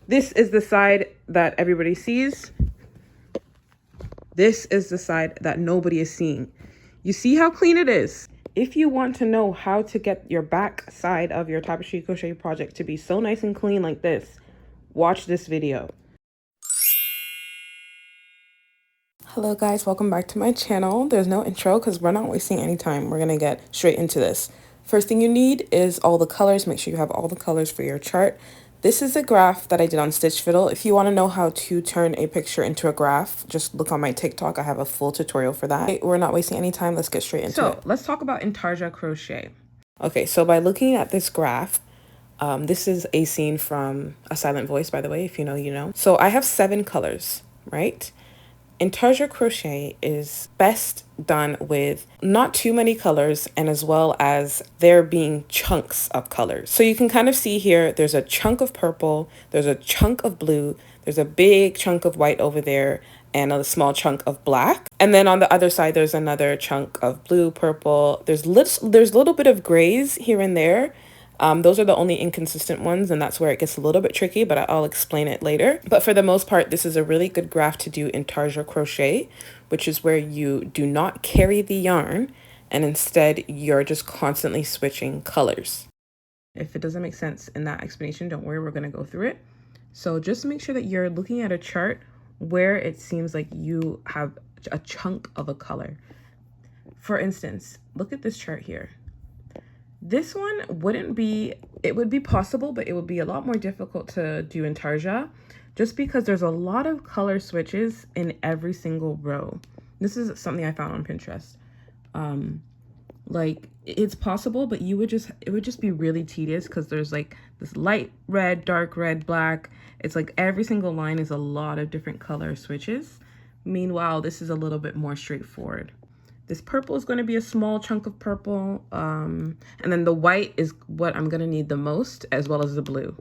This is the side that everybody sees. This is the side that nobody is seeing. You see how clean it is? If you want to know how to get your back side of your tapestry crochet project to be so nice and clean like this, watch this video. Hello guys, welcome back to my channel. There's no intro because we're not wasting any time. We're gonna get straight into this. First thing you need is all the colors. Make sure you have all the colors for your chart. This is a graph that I did on Stitch Fiddle. If you want to know how to turn a picture into a graph, just look on my TikTok. I have a full tutorial for that. Okay, we're not wasting any time. Let's get straight into it. So let's talk about Intarsia Crochet. Okay, so by looking at this graph, this is a scene from A Silent Voice, by the way. If you know, you know. So I have 7 colors, right? Intarsia Crochet is best done with not too many colors and as well as there being chunks of colors. So you can kind of see here, there's a chunk of purple, there's a chunk of blue, there's a big chunk of white over there, and a small chunk of black. And then on the other side, there's another chunk of blue, purple. There's little bit of grays here and there. Those are the only inconsistent ones, and that's where it gets a little bit tricky, but I'll explain it later. But for the most part, this is a really good graph to do Intarsia Crochet, which is where you do not carry the yarn, and instead you're just constantly switching colors. If it doesn't make sense in that explanation, don't worry, we're going to go through it. So just make sure that you're looking at a chart where it seems like you have a chunk of a color. For instance, look at this chart here. This one wouldn't be, it would be possible, but it would be a lot more difficult to do Intarsia just because there's a lot of color switches in every single row. This is something I found on Pinterest. Like it's possible, but it would just be really tedious because there's like this light red, dark red, black. It's like every single line is a lot of different color switches. Meanwhile, this is a little bit more straightforward. This purple is going to be a small chunk of purple, and then the white is what I'm going to need the most, as well as the blue,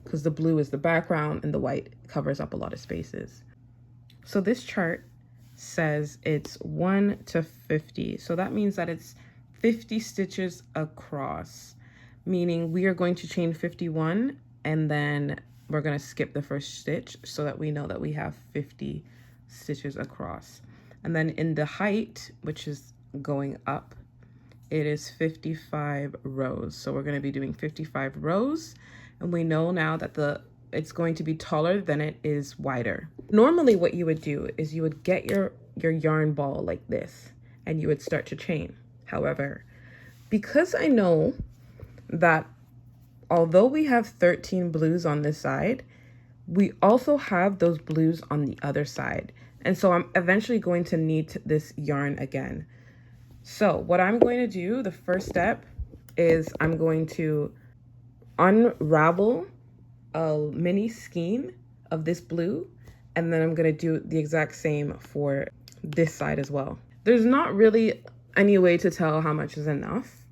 because the blue is the background and the white covers up a lot of spaces. So this chart says it's 1 to 50, so that means that it's 50 stitches across, meaning we are going to chain 51, and then we're going to skip the first stitch so that we know that we have 50 stitches across. And then in the height, which is going up, it is 55 rows. So we're going to be doing 55 rows. And we know now that it's going to be taller than it is wider. Normally what you would do is you would get your yarn ball like this and you would start to chain. However, because I know that although we have 13 blues on this side, we also have those blues on the other side. And so I'm eventually going to need this yarn again. So what I'm going to do, the first step is I'm going to unravel a mini skein of this blue, and then I'm going to do the exact same for this side as well. There's not really any way to tell how much is enough,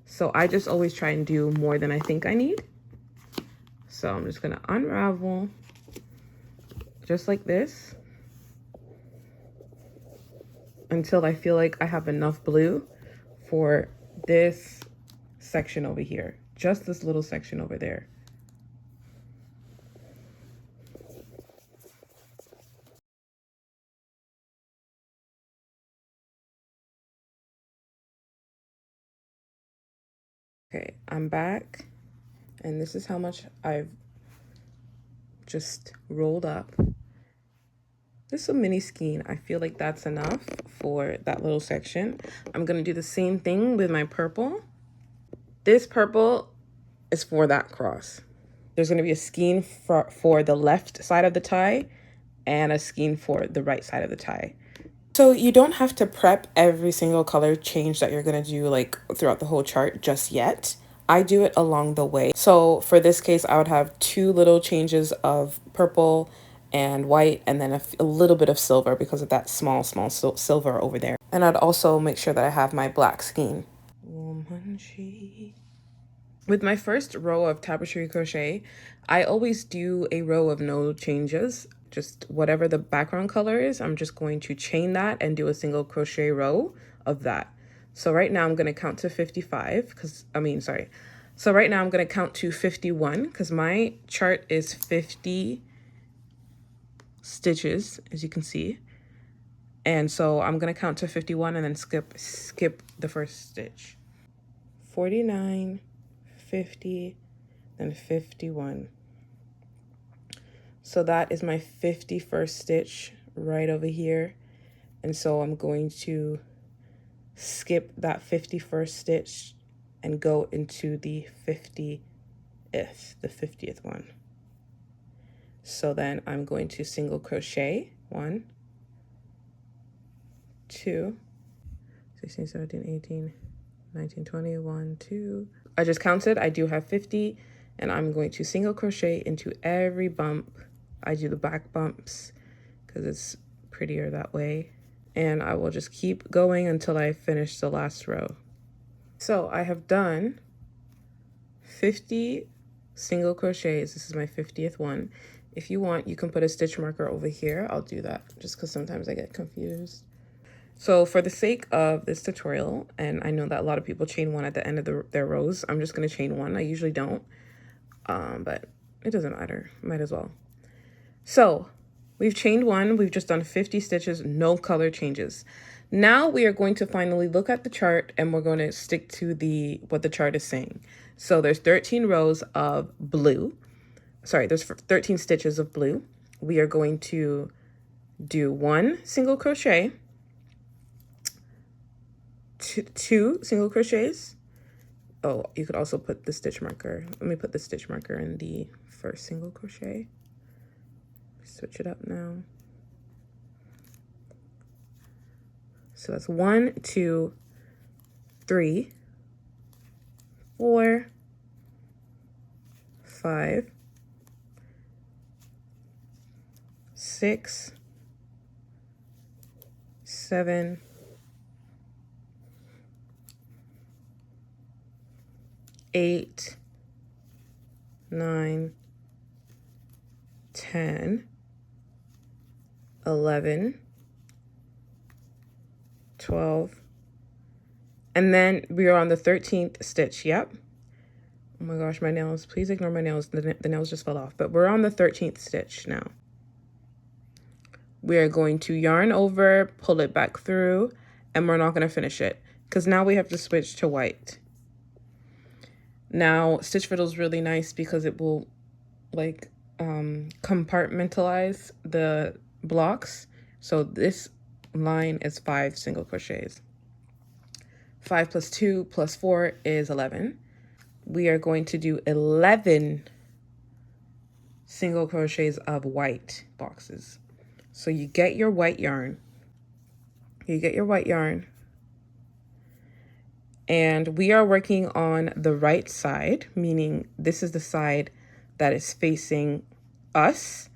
so I just always try and do more than I think I need. So I'm just going to unravel just like this until I feel like I have enough blue for this section over here, just this little section over there. Okay, I'm back, and this is how much I've just rolled up. This is a mini skein. I feel like that's enough for that little section. I'm going to do the same thing with my purple. This purple is for that cross. There's going to be a skein for the left side of the tie and a skein for the right side of the tie. So you don't have to prep every single color change that you're going to do like throughout the whole chart just yet. I do it along the way. So for this case, I would have 2 little changes of purple and white, and then a little bit of silver because of that small silver over there. And I'd also make sure that I have my black skein. With my first row of tapestry crochet, I always do a row of no changes. Just whatever the background color is, I'm just going to chain that and do a single crochet row of that. So right now I'm going to count to 55 because, So right now I'm going to count to 51 because my chart is 50 stitches, as you can see. And so I'm going to count to 51 and then skip the first stitch. 49, 50, then 51. So that is my 51st stitch right over here. And so I'm going to skip that 51st stitch and go into the 50th one. So then I'm going to single crochet 1, 2, 16, 17, 18, 19, 20, 1, 2. I just counted, I do have 50, and I'm going to single crochet into every bump. I do the back bumps because it's prettier that way. And I will just keep going until I finish the last row. So I have done 50 single crochets. This is my 50th one. If you want, you can put a stitch marker over here. I'll do that just because sometimes I get confused. So for the sake of this tutorial, and I know that a lot of people chain one at the end of their rows, I'm just going to chain one. I usually don't, but it doesn't matter. Might as well. So we've chained one. We've just done 50 stitches, no color changes. Now we are going to finally look at the chart and we're going to stick to what the chart is saying. So there's 13 rows of blue. Sorry, there's 13 stitches of blue. We are going to do 1 single crochet, 2 single crochets. Oh, you could also put the stitch marker. Let me put the stitch marker in the first single crochet. Switch it up now. So that's 1, 2, 3, 4, 5, 6, 7, 8, 9, 10, 11, 12, and then we are on the 13th stitch. Yep. Oh my gosh, my nails. Please ignore my nails. The nails just fell off. But we're on the 13th stitch now. We are going to yarn over, pull it back through, and we're not going to finish it because now we have to switch to white. Now, stitch fiddle is really nice because it will like compartmentalize the blocks. So this line is 5 single crochets. 5 plus 2 plus 4 is 11. We are going to do 11 single crochets of white boxes. So you get your white yarn. And we are working on the right side, meaning this is the side that is facing us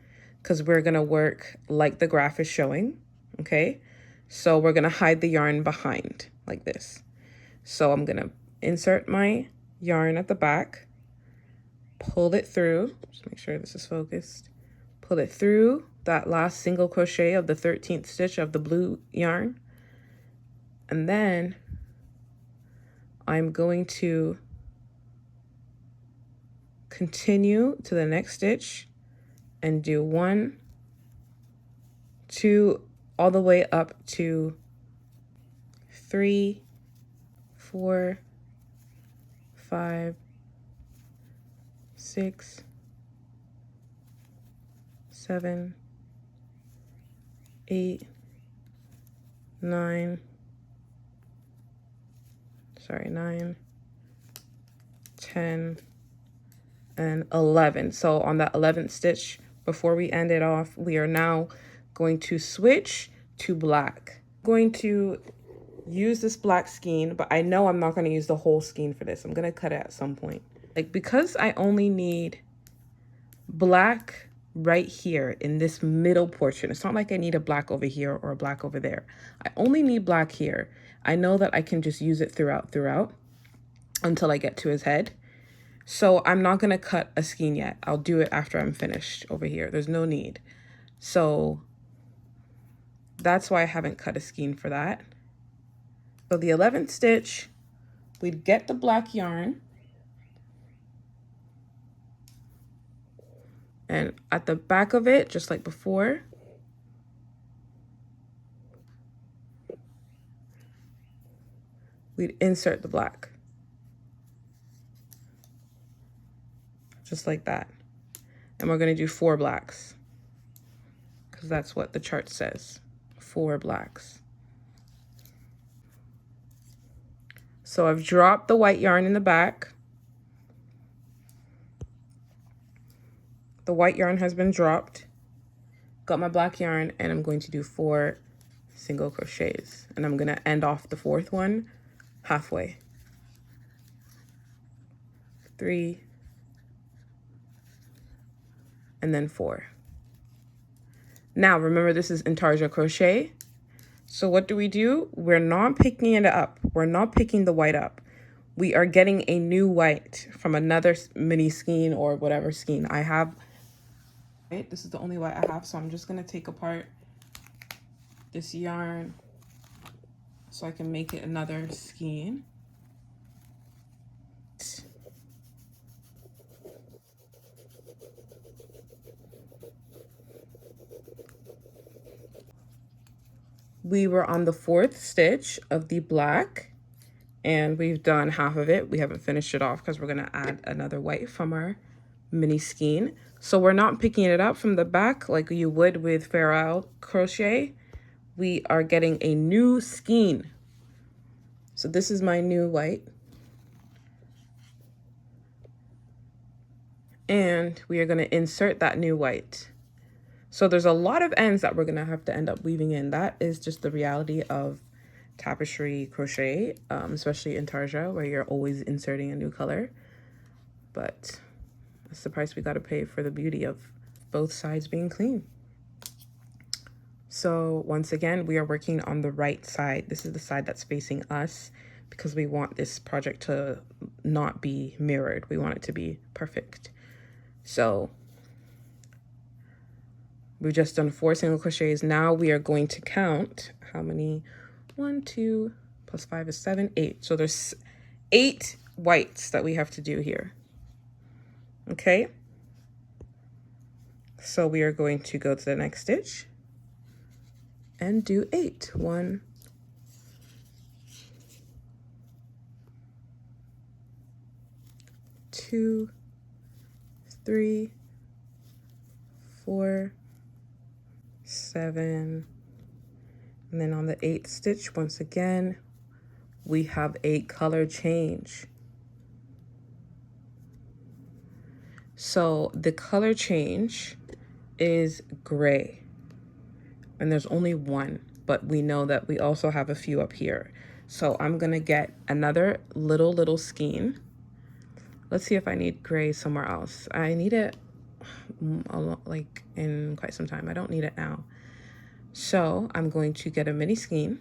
because we're going to work like the graph is showing, okay? So we're going to hide the yarn behind like this. So I'm going to insert my yarn at the back, pull it through, just make sure this is focused, pull it through that last single crochet of the 13th stitch of the blue yarn, and then I'm going to continue to the next stitch and do 1, 2, all the way up to 3, 4, 5, 6, 7, 8, 9, 10, and 11. So on that 11th stitch, before we end it off, we are now going to switch to black. I'm going to use this black skein, but I know I'm not going to use the whole skein for this. I'm going to cut it at some point. Like, because I only need black right here in this middle portion. It's not like I need a black over here or a black over there. I only need black here. I know that I can just use it throughout until I get to his head. So I'm not going to cut a skein yet. I'll do it after I'm finished over here. There's no need. So that's why I haven't cut a skein for that. So the 11th stitch, we'd get the black yarn And at the back of it, just like before, we'd insert the black. Just like that. And we're gonna do 4 blacks, because that's what the chart says, 4 blacks. So I've dropped the white yarn in the back. The white yarn has been dropped. Got my black yarn, and I'm going to do 4 single crochets, and I'm gonna end off the 4th one halfway. 3, and then 4. Now remember, this is Intarsia crochet. So what do? We're not picking it up. We're not picking the white up. We are getting a new white from another mini skein or whatever skein I have. Right, this is the only white I have, so I'm just gonna take apart this yarn so I can make it another skein. We were on the 4th stitch of the black, and we've done half of it. We haven't finished it off because we're gonna add another white from our mini skein. So we're not picking it up from the back like you would with Farrell crochet. We are getting a new skein. So this is my new white. And we are gonna insert that new white. So there's a lot of ends that we're gonna have to end up weaving in. That is just the reality of tapestry crochet, especially in Intarsia, where you're always inserting a new color. But that's the price we gotta pay for the beauty of both sides being clean. So once again, we are working on the right side. This is the side that's facing us because we want this project to not be mirrored. We want it to be perfect. So we've just done 4 single crochets. Now we are going to count how many. 1, 2 plus 5 is 7, 8. So there's 8 whites that we have to do here. Okay. So we are going to go to the next stitch and do 8. 1, 2, 3, 4, 7, and then on the 8th stitch, once again, we have a color change. So the color change is gray, and there's only one, but we know that we also have a few up here. So I'm gonna get another little skein. Let's see if I need gray somewhere else. I need it like in quite some time. I don't need it now. So I'm going to get a mini skein.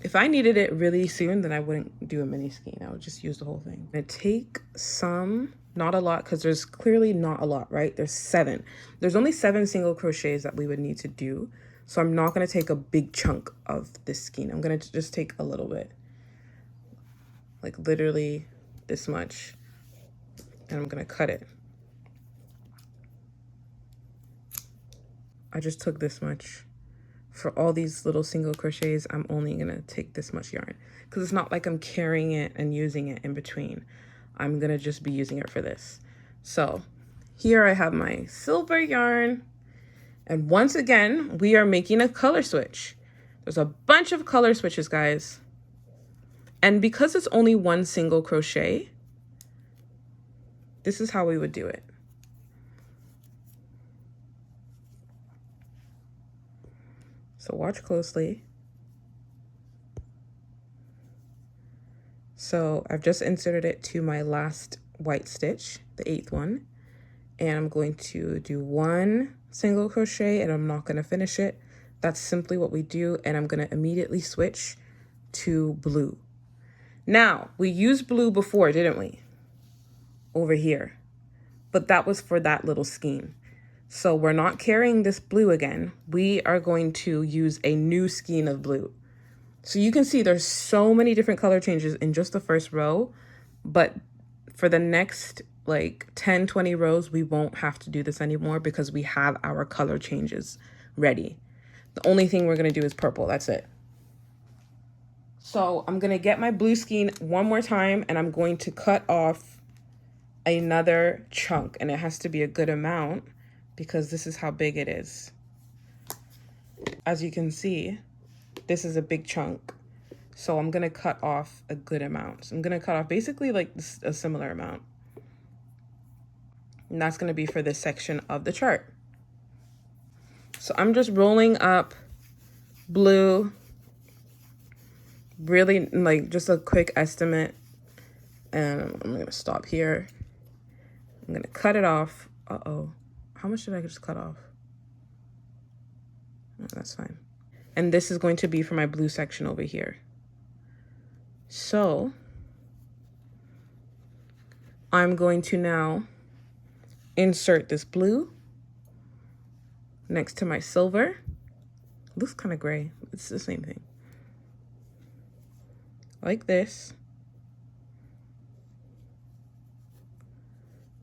If I needed it really soon, then I wouldn't do a mini skein. I would just use the whole thing. I'm gonna take some, not a lot, because there's clearly not a lot, right? There's 7. There's only 7 single crochets that we would need to do. So I'm not gonna take a big chunk of this skein. I'm gonna just take a little bit, like literally this much, and I'm gonna cut it. I just took this much. For all these little single crochets, I'm only gonna take this much yarn because it's not like I'm carrying it and using it in between. I'm gonna just be using it for this. So here I have my silver yarn, and once again, we are making a color switch. There's a bunch of color switches, guys. And because it's only 1 single crochet, this is how we would do it. So watch closely. So I've just inserted it to my last white stitch, the 8th one, and I'm going to do 1 single crochet, and I'm not going to finish it. That's simply what we do, and I'm going to immediately switch to blue. Now, we used blue before, didn't we? Over here. But that was for that little skein. So we're not carrying this blue again. We are going to use a new skein of blue. So you can see there's so many different color changes in just the first row, but for the next like 10, 20 rows, we won't have to do this anymore because we have our color changes ready. The only thing we're going to do is purple. That's it. So I'm going to get my blue skein one more time, and I'm going to cut off another chunk, and it has to be a good amount because this is how big it is. As you can see, this is a big chunk. So I'm going to cut off a good amount. So I'm going to cut off basically like a similar amount. And that's going to be for this section of the chart. So I'm just rolling up blue, really like just a quick estimate. And I'm going to stop here. I'm going to cut it off. Uh-oh. How much did I just cut off? Oh, that's fine. And this is going to be for my blue section over here. So I'm going to now insert this blue next to my silver. It looks kind of gray. It's the same thing. Like this.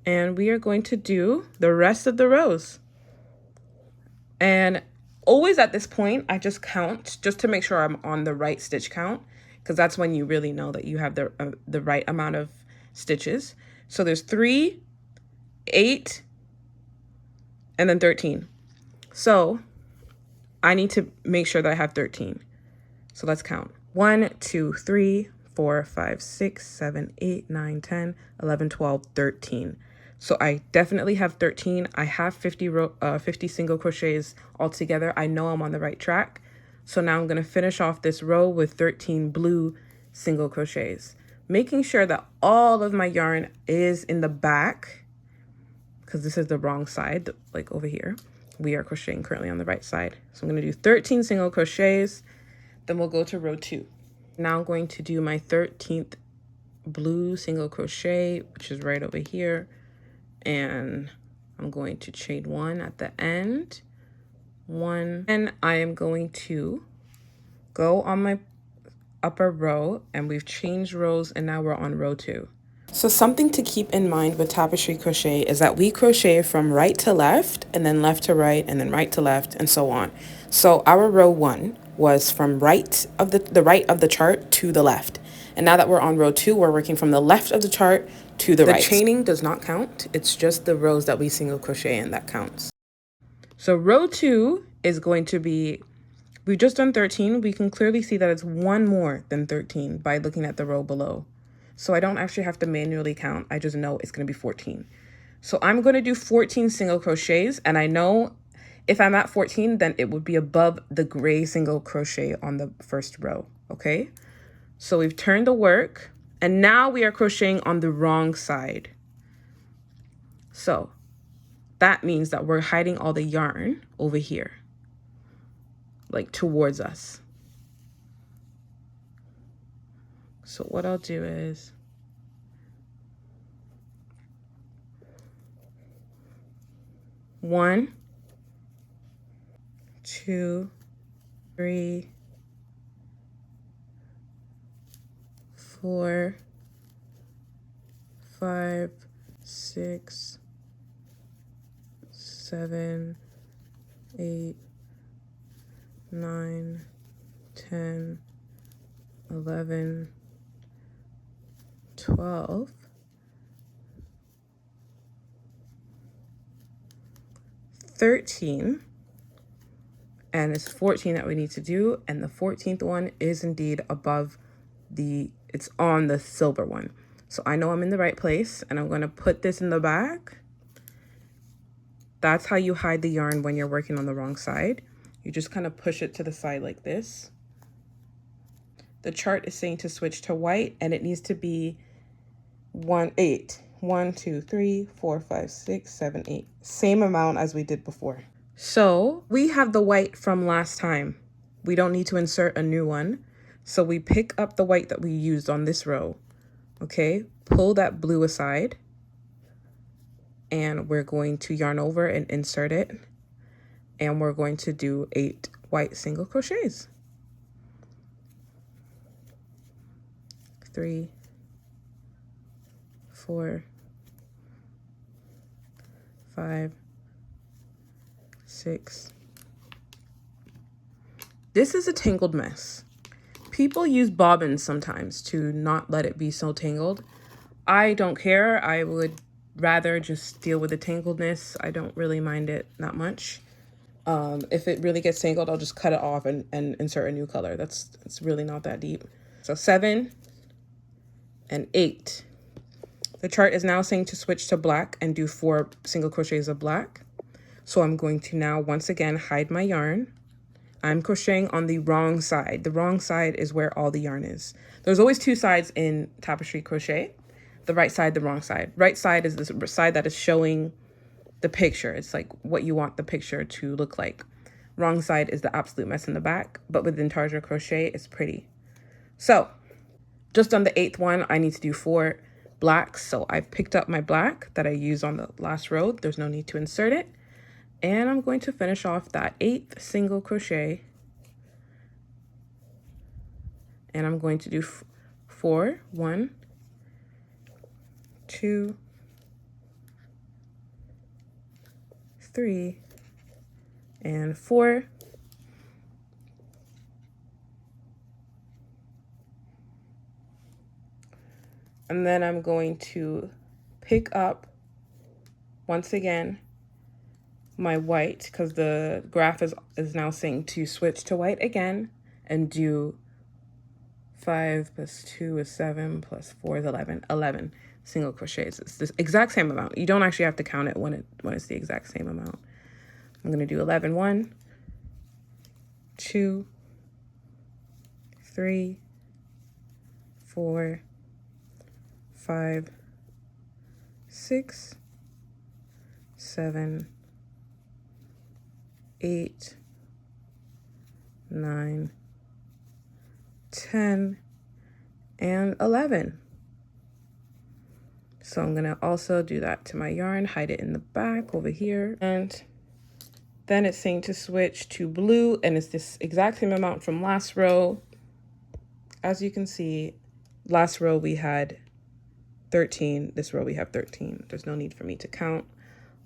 And we are going to do the rest of the rows. And always at this point, I just count just to make sure I'm on the right stitch count, because that's when you really know that you have the right amount of stitches. So there's 3, 8, and then 13. So I need to make sure that I have 13. So let's count. 1, 2, 3, 4, 5, 6, 7, 8, 9, 10, 11, 12, 13. So I definitely have 13. I have 50 single crochets altogether. I know I'm on the right track. So now I'm going to finish off this row with 13 blue single crochets, making sure that all of my yarn is in the back, because this is the wrong side, like over here. We are crocheting currently on the right side. So I'm going to do 13 single crochets. Then we'll go to row 2. Now I'm going to do my 13th blue single crochet, which is right over here. And I'm going to chain 1 at the end. 1. And I am going to go on my upper row, and we've changed rows, and now we're on row 2. So something to keep in mind with tapestry crochet is that we crochet from right to left, and then left to right, and then right to left, and so on. So our row 1 was from right of the right of the chart to the left. And now that we're on row 2, we're working from the left of the chart to the right. The chaining does not count. It's just the rows that we single crochet in that counts. So row 2 is going to be, we've just done 13. We can clearly see that it's one more than 13 by looking at the row below. So I don't actually have to manually count. I just know it's going to be 14. So I'm going to do 14 single crochets, and I know if I'm at 14, then it would be above the gray single crochet on the first row, okay? So we've turned the work, and now we are crocheting on the wrong side. So that means that we're hiding all the yarn over here, like towards us. So what I'll do is one, 2, 3, 4, 5, 6, 7, 8, 9, 10, 11, 12, 13, and it's 14 that we need to do, and the 14th one is indeed above it's on the silver one. So I know I'm in the right place, and I'm going to put this in the back. That's how you hide the yarn when you're working on the wrong side. You just kind of push it to the side like this. The chart is saying to switch to white, and it needs to be 8. 1, 2, 3, 4, 5, 6, 7, 8. Same amount as we did before. So we have the white from last time. We don't need to insert a new one. So we pick up the white that we used on this row. Okay, pull that blue aside, and we're going to yarn over and insert it. And we're going to do 8 white single crochets. 3, 4, 5, 6. This is a tangled mess. People use bobbins sometimes to not let it be so tangled. I don't care. I would rather just deal with the tangledness. I don't really mind it that much. If it really gets tangled, I'll just cut it off and insert a new color. It's really not that deep. So 7 and 8. The chart is now saying to switch to black and do 4 single crochets of black. So I'm going to now once again hide my yarn. I'm crocheting on the wrong side. The wrong side is where all the yarn is. There's always 2 sides in tapestry crochet. The right side, the wrong side. Right side is the side that is showing the picture. It's like what you want the picture to look like. Wrong side is the absolute mess in the back, but with Intarsia crochet, it's pretty. So just on the 8th one, I need to do 4 blacks. So I've picked up my black that I used on the last row. There's no need to insert it. And I'm going to finish off that 8th single crochet. And I'm going to do 4, 1, 2, 3, and 4. And then I'm going to pick up once again my white, because the graph is now saying to switch to white again and do 5 plus 2 is 7 plus 4 is 11 single crochets. It's the exact same amount. You don't actually have to count it when it's the exact same amount. I'm going to do 11, 1, 2, 3, 4, 5, 6, 7, 8, 9, 10, and 11. So I'm gonna also do that to my yarn, hide it in the back over here. And then it's saying to switch to blue, and it's this exact same amount from last row. As you can see, last row we had 13, this row we have 13. There's no need for me to count.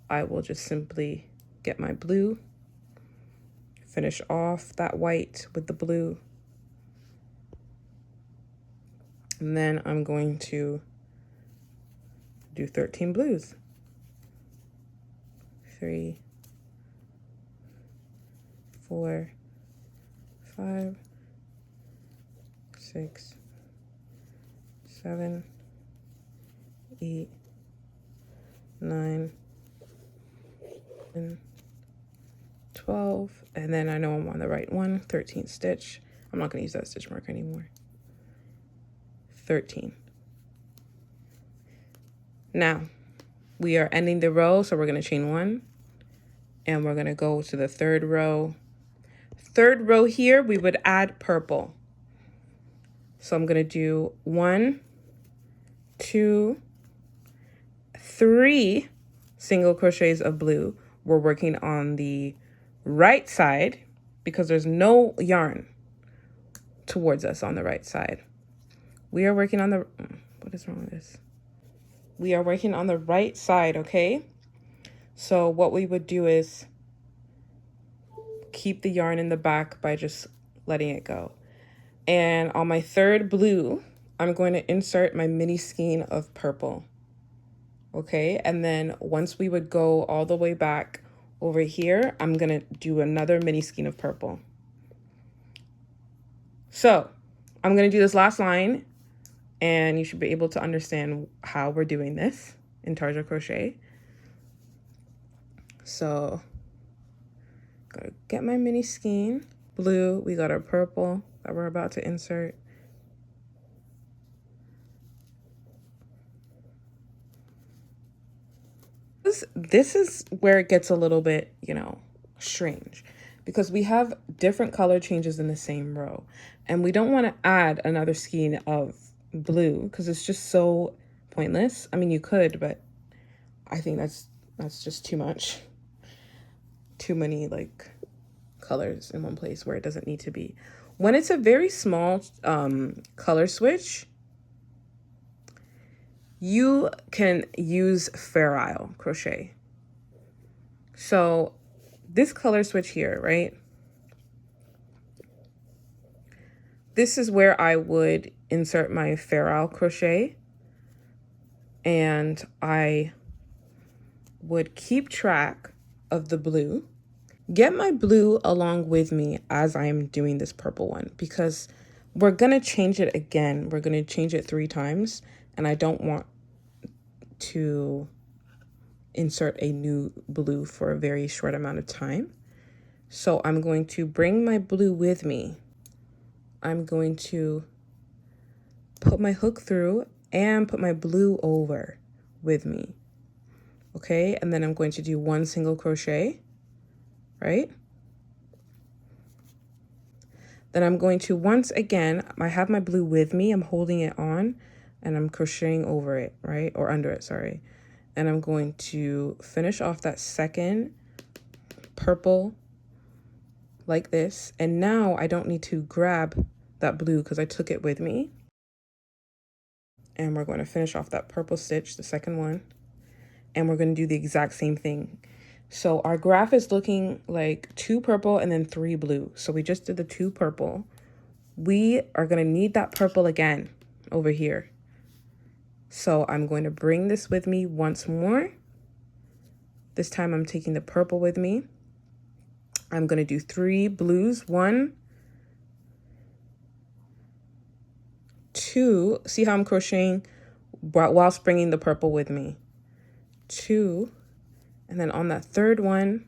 I will just simply get my blue, finish off that white with the blue, and then I'm going to do 13 blues. 3, 4, 5, 6, 7, 8, 9, and 12, and then I know I'm on the right one. 13th stitch. I'm not going to use that stitch marker anymore. 13. Now we are ending the row, so we're going to chain 1, and we're going to go to the 3rd row. 3rd row here, we would add purple. So I'm going to do 1, 2, 3 single crochets of blue. We're working on the right side because there's no yarn towards us on the right side. We are working on the, what is wrong with this? We are working on the right side, okay? So what we would do is keep the yarn in the back by just letting it go. And on my 3rd blue, I'm going to insert my mini skein of purple. Okay, and then once we would go all the way back over here, I'm gonna do another mini skein of purple. So I'm gonna do this last line, and you should be able to understand how we're doing this in Intarsia crochet. So gotta get my mini skein. Blue, we got our purple that we're about to insert. This is where it gets a little bit, strange, because we have different color changes in the same row, and we don't want to add another skein of blue because it's just so pointless. I mean, you could, but I think that's just too much. Too many like colors in one place where it doesn't need to be. When it's a very small color switch, you can use Fair Isle crochet. So this color switch here, right? This is where I would insert my ferrule crochet, and I would keep track of the blue. Get my blue along with me as I'm doing this purple one, because we're gonna change it again. We're gonna change it 3 times, and I don't want to insert a new blue for a very short amount of time. So I'm going to bring my blue with me. I'm going to put my hook through and put my blue over with me. Okay, and then I'm going to do 1 single crochet, right? Then I'm going to, once again, I have my blue with me, I'm holding it on, and I'm crocheting over it, right? Or under it, sorry. And I'm going to finish off that second purple like this. And now I don't need to grab that blue because I took it with me. And we're going to finish off that purple stitch, the second one. And we're going to do the exact same thing. So our graph is looking like 2 purple and then 3 blue. So we just did the 2 purple. We are going to need that purple again over here. So I'm going to bring this with me once more. This time I'm taking the purple with me. I'm going to do 3 blues. 1, 2. See how I'm crocheting whilst bringing the purple with me. 2. And then on that third one,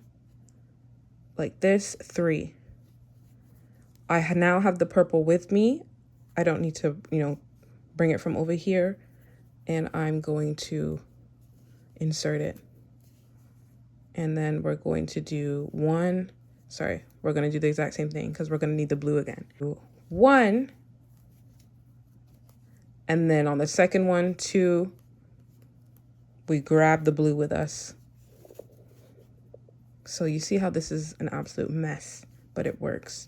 like this, 3. I now have the purple with me. I don't need to, bring it from over here. And I'm going to insert it. And then we're going to do we're going to do the exact same thing because we're going to need the blue again. 1. And then on the second one, 2, we grab the blue with us. So you see how this is an absolute mess, but it works.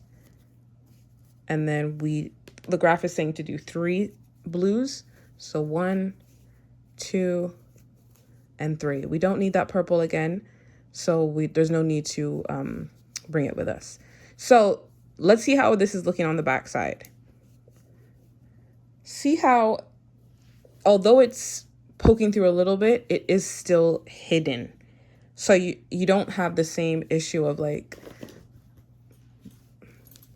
And then the graph is saying to do 3 blues. So 1, 2, and 3. We don't need that purple again. So there's no need to bring it with us. So let's see how this is looking on the back side. See how, although it's poking through a little bit, it is still hidden. So you don't have the same issue of like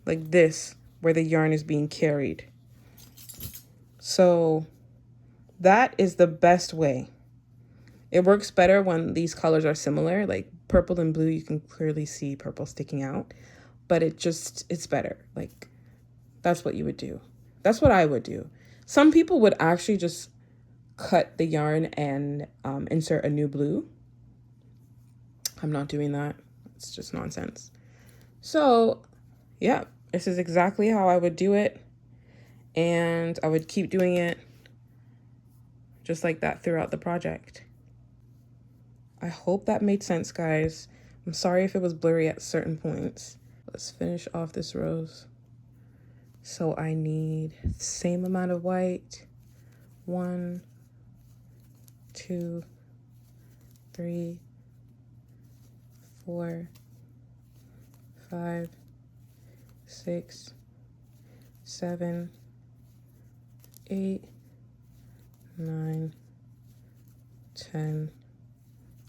this, where the yarn is being carried. So that is the best way. It works better when these colors are similar, like purple and blue, you can clearly see purple sticking out, but it's better. Like that's what you would do. That's what I would do. Some people would actually just cut the yarn and insert a new blue. I'm not doing that. It's just nonsense. So yeah, this is exactly how I would do it. And I would keep doing it just like that throughout the project. I hope that made sense, guys. I'm sorry if it was blurry at certain points. Let's finish off this rose. So I need the same amount of white. 1, 2, 3, 4, 5, 6, 7, 8, 9, 10,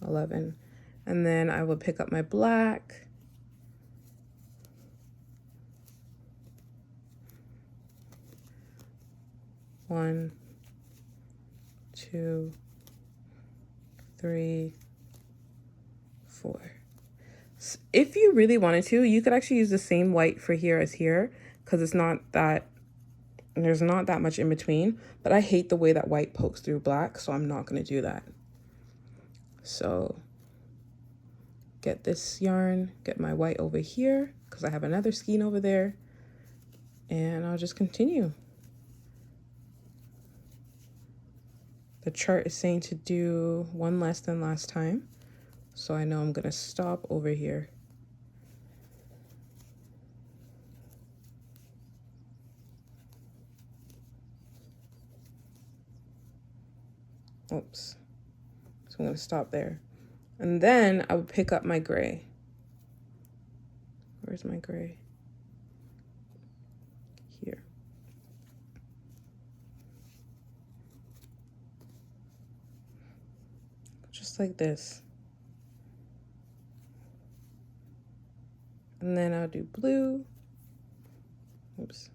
11. And then I will pick up my black. One, 2, 3, 4. If you really wanted to, you could actually use the same white for here as here, because there's not that much in between. But I hate the way that white pokes through black, so I'm not going to do that. So get this yarn, get my white over here, because I have another skein over there, and I'll just continue. The chart is saying to do 1 less than last time, so I know I'm going to stop over here. Oops. So I'm going to stop there. And then I would pick up my gray. Where's my gray? Here. Just like this. And then I'll do blue. Oops.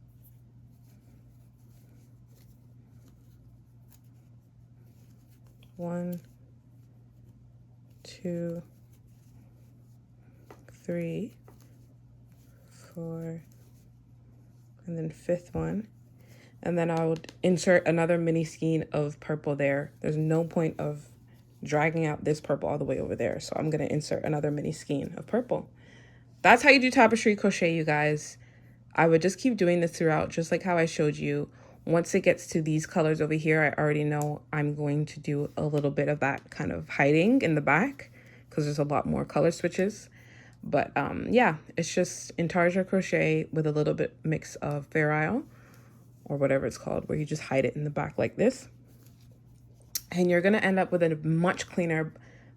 One, two, three, four, and then fifth one. And then I would insert another mini skein of purple there. There's no point of dragging out this purple all the way over there. So I'm gonna insert another mini skein of purple. That's how you do tapestry crochet, you guys. I would just keep doing this throughout, just like how I showed you. Once it gets to these colors over here, I already know I'm going to do a little bit of that kind of hiding in the back because there's a lot more color switches. But yeah, it's just Intarsia crochet with a little bit mix of Fair Isle or whatever it's called, where you just hide it in the back like this. And you're gonna end up with a much cleaner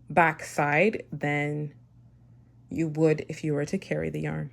back side than you would if you were to carry the yarn.